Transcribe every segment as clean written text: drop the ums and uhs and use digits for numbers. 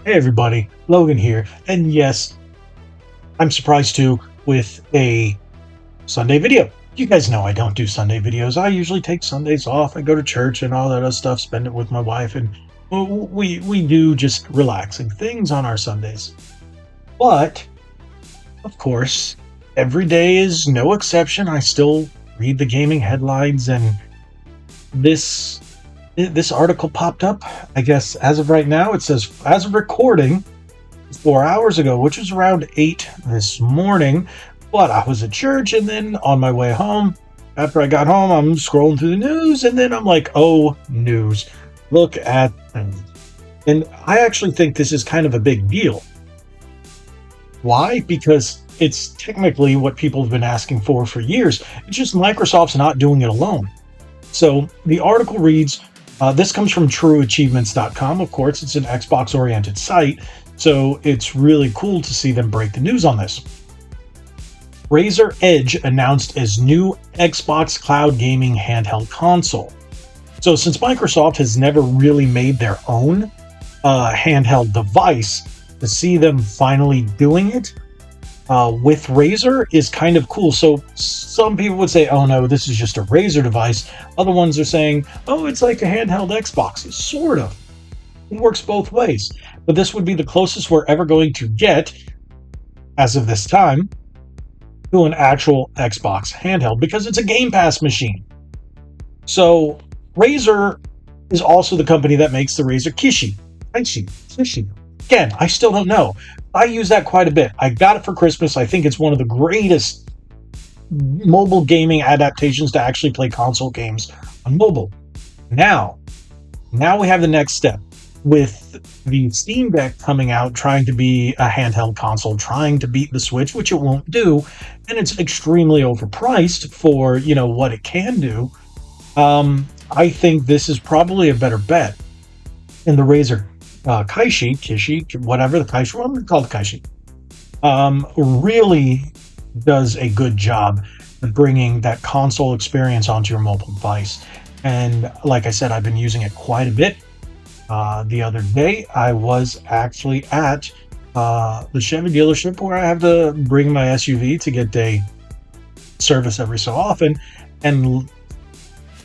Hey everybody, Logan here, and yes, I'm surprised too with a Sunday video. You guys know I don't do Sunday videos. I usually take Sundays off. I go to church and all that other stuff, spend it with my wife, and we do just relaxing things on our Sundays. But of course, every day is no exception. I still read the gaming headlines, and this this article popped up. I guess as of right now, it says as of recording 4 hours ago, which was around 8 this morning. But I was at church, and then on my way home, after I got home, I'm scrolling through the news, and then I'm like, oh, news. Look at things. And I actually think this is kind of a big deal. Why? Because it's technically what people have been asking for years. It's just Microsoft's not doing it alone. So the article reads, this comes from trueachievements.com. Of course, it's an Xbox-oriented site, so it's really cool to see them break the news on this. Razer Edge announced as new Xbox cloud gaming handheld console. So since Microsoft has never really made their own handheld device, to see them finally doing it with Razer is kind of cool. So some people would say, oh no, this is just a Razer device. Other ones are saying, oh, it's like a handheld Xbox. It's sort of. It works both ways. But this would be the closest we're ever going to get, as of this time, to an actual Xbox handheld, because it's a Game Pass machine. So Razer is also the company that makes the Razer Kishi. Again, I still don't know. I use that quite a bit. I got it for Christmas. I think it's one of the greatest mobile gaming adaptations to actually play console games on mobile. Now we have the next step with the Steam Deck coming out, trying to be a handheld console, trying to beat the Switch, which it won't do, and it's extremely overpriced for, what it can do. I think this is probably a better bet. And the Razer Kishi, whatever the Kaishi, I'm going to call it Kaishi, really does a good job of bringing that console experience onto your mobile device. And like I said, I've been using it quite a bit. The other day, I was actually at the Chevy dealership where I have to bring my SUV to get a service every so often. And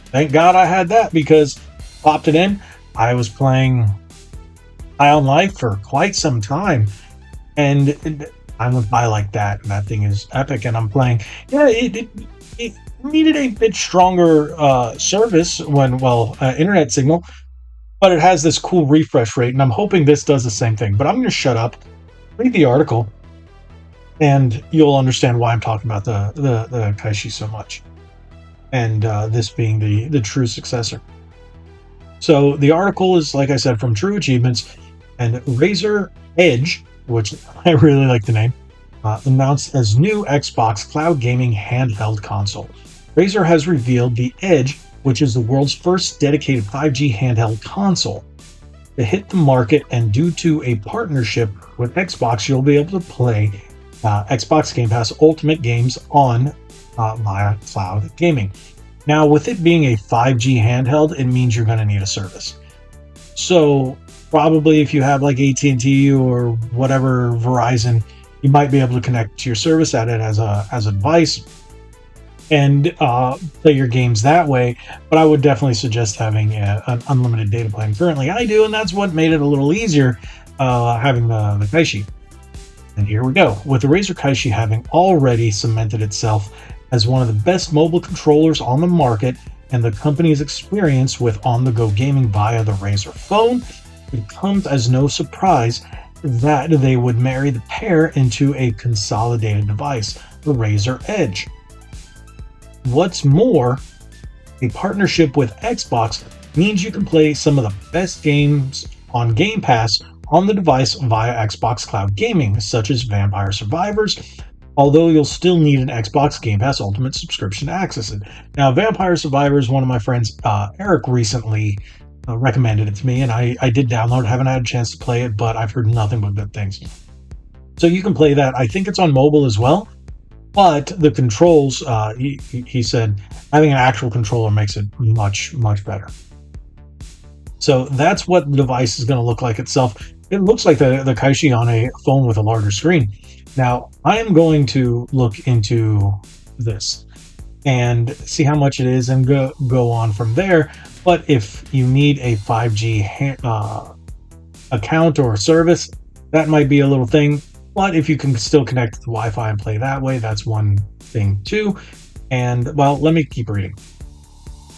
thank God I had that, because popped it in. I was playing High on Life for quite some time, and I went by like that, and that thing is epic. And I'm playing. Yeah, it needed a bit stronger service internet signal, but it has this cool refresh rate, and I'm hoping this does the same thing. But I'm going to shut up, read the article, and you'll understand why I'm talking about the Kaishi so much, and this being the true successor. So the article is, like I said, from True Achievements, and Razer Edge, which I really like the name, announced as new Xbox cloud gaming handheld console. Razer has revealed the Edge, which is the world's first dedicated 5G handheld console to hit the market, and due to a partnership with Xbox, you'll be able to play Xbox Game Pass Ultimate games on via cloud gaming. Now, with it being a 5G handheld, it means you're going to need a service. So probably if you have like AT&T or whatever, Verizon, you might be able to connect to your service at it as a device and play your games that way. But I would definitely suggest having an unlimited data plan. Currently I do, and that's what made it a little easier having the Kaishi. And here we go. With the Razer Kaishi having already cemented itself as one of the best mobile controllers on the market, and the company's experience with on-the-go gaming via the Razer phone, it comes as no surprise that they would marry the pair into a consolidated device, the Razer Edge. What's more, a partnership with Xbox means you can play some of the best games on Game Pass on the device via Xbox Cloud Gaming, such as Vampire Survivors, although you'll still need an Xbox Game Pass Ultimate subscription to access it. Now, Vampire Survivors, one of my friends, Eric, recently recommended it to me, and I did download it. Haven't had a chance to play it, but I've heard nothing but good things. So you can play that. I think it's on mobile as well, but the controls, he said, having an actual controller makes it much, much better. So that's what the device is going to look like itself. it looks like the Kaishi on a phone with a larger screen. Now, I am going to look into this and see how much it is and go on from there. But if you need a 5G account or service, that might be a little thing. But if you can still connect to the Wi-Fi and play that way, that's one thing too. And well, let me keep reading.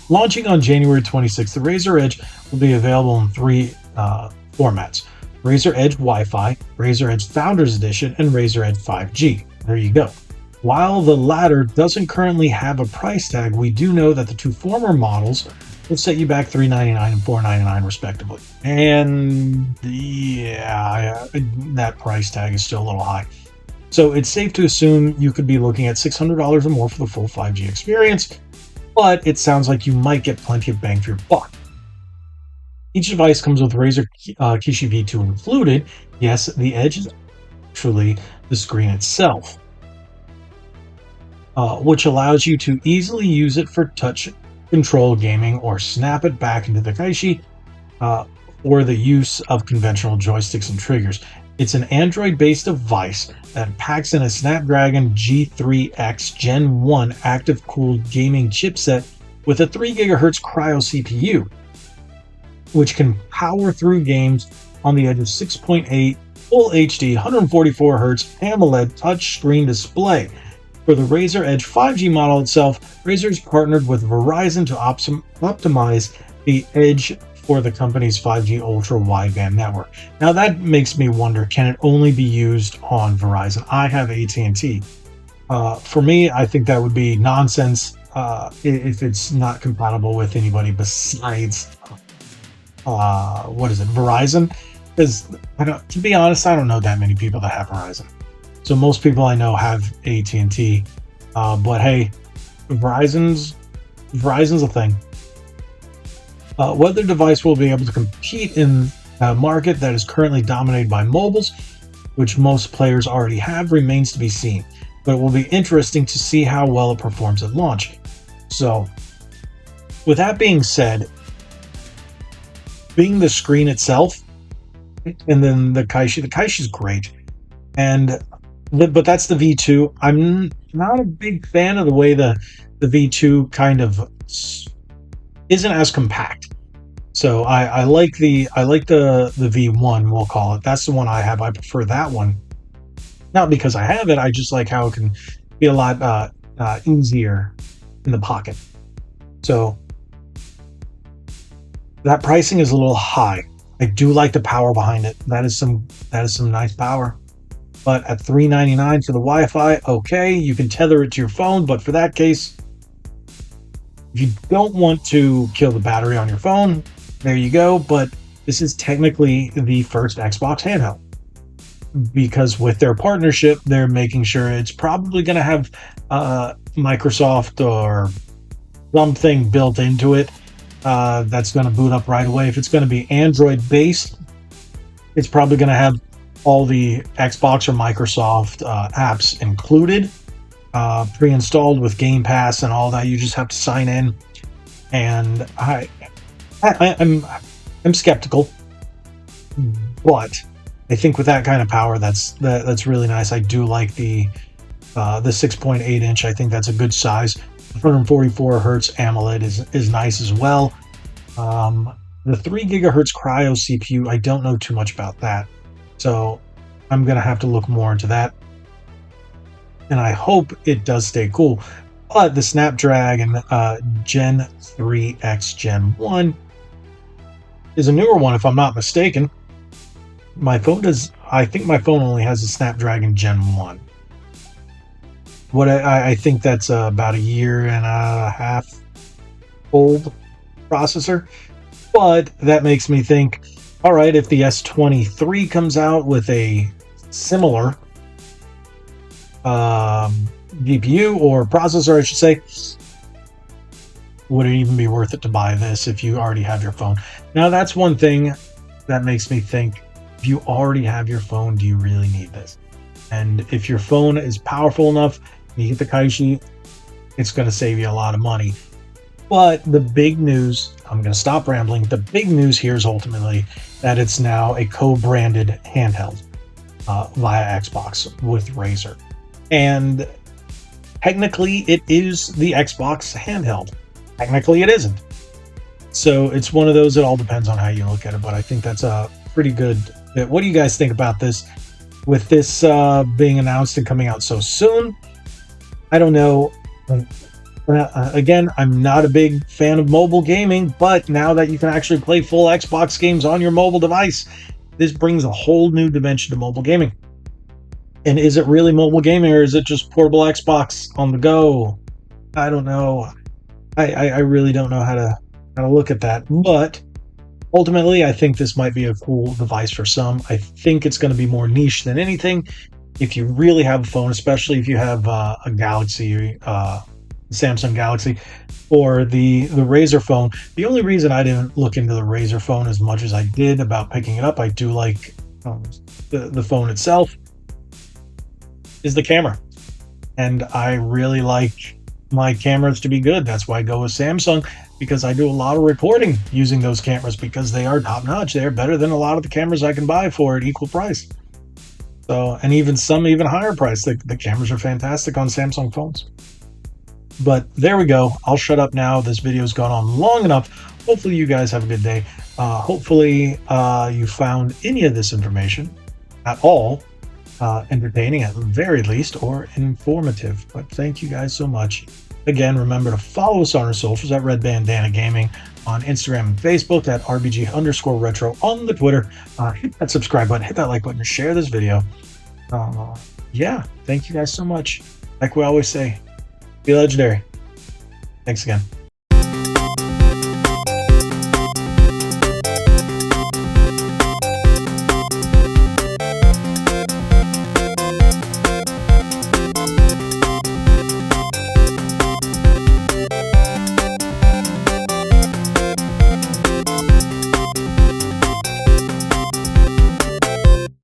Launching on January 26th, the Razer Edge will be available in three formats: Razer Edge Wi-Fi, Razer Edge Founders Edition, and Razer Edge 5G. There you go. While the latter doesn't currently have a price tag, we do know that the two former models will set you back $399 and $499 respectively. And yeah, that price tag is still a little high. So it's safe to assume you could be looking at $600 or more for the full 5G experience, but it sounds like you might get plenty of bang for your buck. Each device comes with Razer Kishi V2 included. Yes, the Edge is actually the screen itself, which allows you to easily use it for touch control gaming or snap it back into the Kaishi or the use of conventional joysticks and triggers. It's an Android-based device that packs in a Snapdragon G3X Gen 1 active-cooled gaming chipset with a 3 GHz Cryo CPU, which can power through games on the Edge's 6.8 Full HD 144 Hz AMOLED touchscreen display. For the Razer Edge 5G model itself, Razer's partnered with Verizon to optimize the Edge for the company's 5G ultra wideband network. Now that makes me wonder, can it only be used on Verizon? I have AT&T. For me, I think that would be nonsense if it's not compatible with anybody besides Verizon. Because to be honest, I don't know that many people that have Verizon. So most people I know have AT&T, but hey, Verizon's a thing. Whether the device will be able to compete in a market that is currently dominated by mobiles, which most players already have, remains to be seen. But it will be interesting to see how well it performs at launch. So, with that being said, being the screen itself, and then the Kaishi is great, but that's the V2. I'm not a big fan of the way the V2 kind of isn't as compact. So I like the V1, we'll call it. That's the one I have. I prefer that one. Not because I have it, I just like how it can be a lot easier in the pocket. So that pricing is a little high. I do like the power behind it. That is some nice power. But at $399 for the Wi-Fi, okay, you can tether it to your phone, but for that case, if you don't want to kill the battery on your phone, there you go. But this is technically the first Xbox handheld, because with their partnership, they're making sure it's probably going to have Microsoft or something built into it that's going to boot up right away. If it's going to be Android based, it's probably going to have all the Xbox or Microsoft apps included, pre-installed with Game Pass and all that. You just have to sign in, and I'm skeptical, but I think with that kind of power, that's really nice. I do like the 6.8 inch. I think that's a good size. 144 hertz AMOLED is nice as well. The 3 gigahertz Cryo CPU, I don't know too much about that, so I'm gonna have to look more into that, and I hope it does stay cool. But the Snapdragon Gen 3X Gen 1 is a newer one, if I'm not mistaken. My phone does. I think my phone only has a Snapdragon Gen 1. What I think that's about a year and a half old processor. But that makes me think, all right, if the S23 comes out with a similar GPU or processor, I should say, would it even be worth it to buy this if you already have your phone? Now, that's one thing that makes me think, if you already have your phone, do you really need this? And if your phone is powerful enough, you get the Kaishi, it's going to save you a lot of money. But the big news, I'm going to stop rambling. The big news here is ultimately that it's now a co-branded handheld via Xbox with Razer. And technically, it is the Xbox handheld. Technically, it isn't. So it's one of those, it all depends on how you look at it. But I think that's a pretty good bit. What do you guys think about this? With this being announced and coming out so soon, I don't know. Again, I'm not a big fan of mobile gaming, but now that you can actually play full Xbox games on your mobile device, this brings a whole new dimension to mobile gaming. And is it really mobile gaming, or is it just portable Xbox on the go? I don't know. I really don't know how to look at that. But ultimately, I think this might be a cool device for some. I think it's going to be more niche than anything. If you really have a phone, especially if you have a Galaxy, Samsung Galaxy, or the Razer phone. The only reason I didn't look into the Razer phone as much as I did about picking it up, I do like the phone itself, is the camera. And I really like my cameras to be good. That's why I go with Samsung, because I do a lot of recording using those cameras because they are top notch. They're better than a lot of the cameras I can buy for at equal price. So, and even some even higher price. The cameras are fantastic on Samsung phones. But there we go. I'll shut up now. This video's gone on long enough. Hopefully you guys have a good day. Hopefully you found any of this information at all entertaining at the very least, or informative. But thank you guys so much. Again, remember to follow us on our socials at Red Bandana Gaming on Instagram and Facebook, at RBG_retro on the Twitter. Hit that subscribe button, hit that like button, share this video. Yeah, thank you guys so much. Like we always say, be legendary. Thanks again.